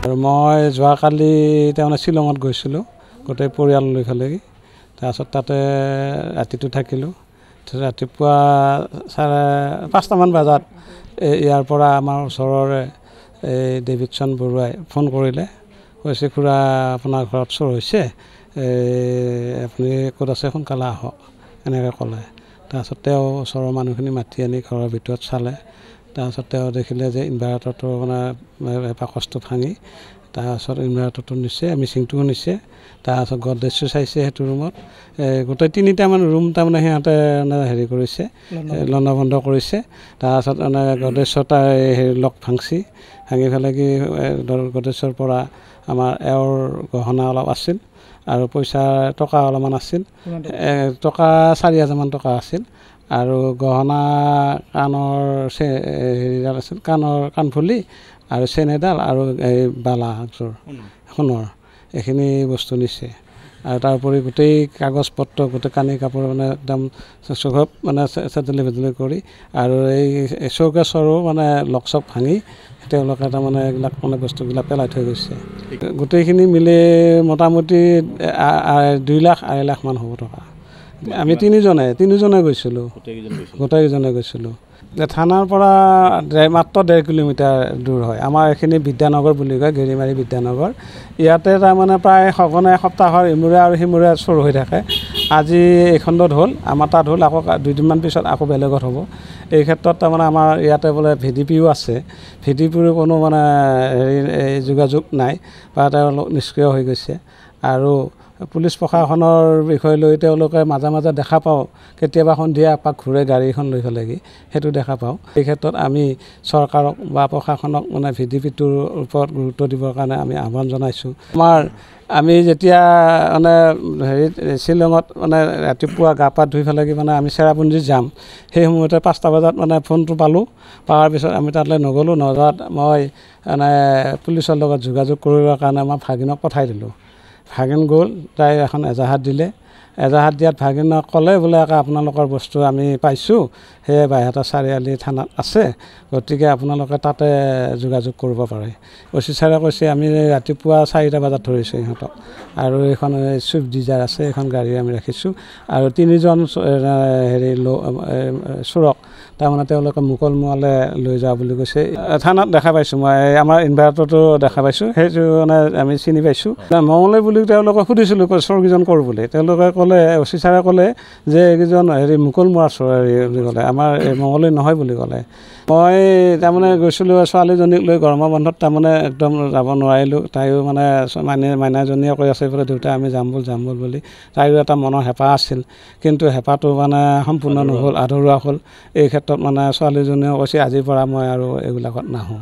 আৰু মই যোৱাকালি তাৰমানে শ্বিলঙত গৈছিলোঁ গোটেই পৰিয়াল লৈ পেলাই তাৰপিছত তাতে ৰাতিটো থাকিলোঁ ৰাতিপুৱা 5:30মান বজাত ইয়াৰ পৰা আমাৰ ওচৰৰে এই ডেভিডson বৰুৱাই ফোন কৰিলে কৈছে খুৰা আপোনাৰ ঘৰত চোৰ হৈছে আপুনি ক'ত আছে সোনকালে আহক এনেকৈ ক'লে তাৰপিছত তেওঁ ওচৰৰ মানুহখিনি মাতি আনি ঘৰৰ ভিতৰত চালে তাৰপিছত তেওঁ দেখিলে যে ইনভাৰ্টাৰটো মানে বাকচটো ভাঙি তাৰপিছত ইনভাৰ্টাৰটো নিছে মিচিংটোও নিছে তাৰপিছত গডৰেজটো চাইছে সেইটো ৰুমত গোটেই 3টামান ৰুম তাৰমানে সিহঁতে হেৰি কৰিছে লণ্ডা বন্ধ কৰিছে তাৰপিছত মানে গডৰেজৰ হেৰি লক ভাঙি পেলাই কি গডৰেজৰ পৰা আমাৰ এওঁৰ গহনা অলপ আছিল আৰু পইচা টকা অলপমান আছিল টকা 4,000মান টকা আছিল আৰু গহনা কাণৰ হেৰিডাল আছিল কাণফুলি আৰু চেন এডাল আৰু এই বালা সোণৰ এইখিনি বস্তু নিছে আৰু তাৰোপৰি গোটেই কাগজ পত্ৰ গোটেই কানি কাপোৰ মানে একদম চব মানে চেটেলি ভেটেলি কৰি আৰু এই চৌকেছৰো মানে লক চক ভাঙি তেওঁলোকে তাৰমানে এইবিলাক মানে বস্তুবিলাক পেলাই থৈ গৈছে গোটেইখিনি মিলি মোটামুটি 2 লাখ 2.5 লাখ মান হ'ব টকা আমি তিনিজনে গৈছিলোঁ গোটেইকেইজনে গৈছিলোঁ থানাৰ পৰা মাত্ৰ 1.5 কিলোমিটাৰ দূৰ হয় আমাৰ এইখিনি বিদ্যানগৰ বুলি কয় গেৰিমাৰী বিদ্যানগৰ ইয়াতে তাৰমানে প্ৰায় সঘনাই সপ্তাহৰ ইমূৰে আৰু সিমূৰে চোৰ হৈ থাকে আজি এইখণ্ডত হ'ল আমাৰ তাত হ'ল আকৌ 2 দিনমান পিছত আকৌ বেলেগত হ'ব এই ক্ষেত্ৰত তাৰমানে আমাৰ ইয়াতে বোলে VDPও আছে VDPৰ কোনো মানে হেৰি যোগাযোগ নাই বা তেওঁলোক নিষ্ক্ৰিয় হৈ গৈছে আৰু পুলিচ প্ৰশাসনৰ বিষয় লৈ তেওঁলোকে মাজে মাজে দেখা পাওঁ কেতিয়াবা সন্ধিয়া এপাক ঘূৰে গাড়ীখন লৈ পেলাই সেইটো দেখা পাওঁ এই ক্ষেত্ৰত আমি চৰকাৰক বা প্ৰশাসনক মানে VDPটোৰ ওপৰত গুৰুত্ব দিবৰ কাৰণে আমি আহ্বান জনাইছোঁ আমি যেতিয়া মানে হেৰিত শ্বিলঙত মানে ৰাতিপুৱা গা পা ধুই পেলাই মানে আমি চেৰাপুঞ্জী যাম সেই সময়তে 5টা বজাত মানে ফোনটো পোৱাৰ পিছত আমি তালৈ নগ'লোঁ নযোৱাত মই মানে পুলিচৰ লগত যোগাযোগ কৰিবৰ কাৰণে আমাৰ ভাগিনক পঠাই দিলোঁ ভাগিন গ'ল তাই এখন এজাহাত দিলে এজাহাত দিয়াত ভাগিনক ক'লে বোলে আপোনালোকৰ বস্তু আমি পাইছোঁ সেয়ে বাইহাটা চাৰিআলি থানাত আছে গতিকে আপোনালোকে তাতে যোগাযোগ কৰিব পাৰে অফিচাৰে কৈছে আমি ৰাতিপুৱা 4টা বজাত ধৰিছোঁ সিহঁতক আৰু এইখন চুইফ্ট ডিজাৰ আছে এইখন গাড়ী আমি ৰাখিছোঁ আৰু 3জন হেৰি চোৰক তাৰমানে তেওঁলোকে মুকলমুৱালে লৈ যোৱা বুলি কৈছে থানাত দেখা পাইছোঁ মই আমাৰ ইনভাৰ্টাৰটো দেখা পাইছোঁ সেইটো মানে আমি চিনি পাইছোঁ মঙলদৈ বুলি তেওঁলোকক সুধিছিলোঁ চোৰকেইজন ক'ৰ বুলি তেওঁলোকে ক'লে অফিচাৰে ক'লে যে এইকেইজন হেৰি মুকলমুৱা চোৰ বুলি ক'লে আমাৰ মঙলদৈ নহয় বুলি ক'লে মই তাৰমানে গৈছিলোঁ ছোৱালীজনীক লৈ গৰমৰ বন্ধত তাৰমানে একদম যাব নোৱাৰিলোঁ তাইও মানে মাইনাজনীয়ে কৈ আছে বোলে দেউতা আমি যাম ব'ল বুলি তাইৰো এটা মনৰ হেঁপাহ আছিল কিন্তু হেঁপাহটো মানে সম্পূৰ্ণ নহ'ল আধৰুৱা হ'ল এই ক্ষেত্ৰত মানে ছোৱালীজনীয়েও কৈছে আজিৰ পৰা মই আৰু এইবিলাকত নাহোঁ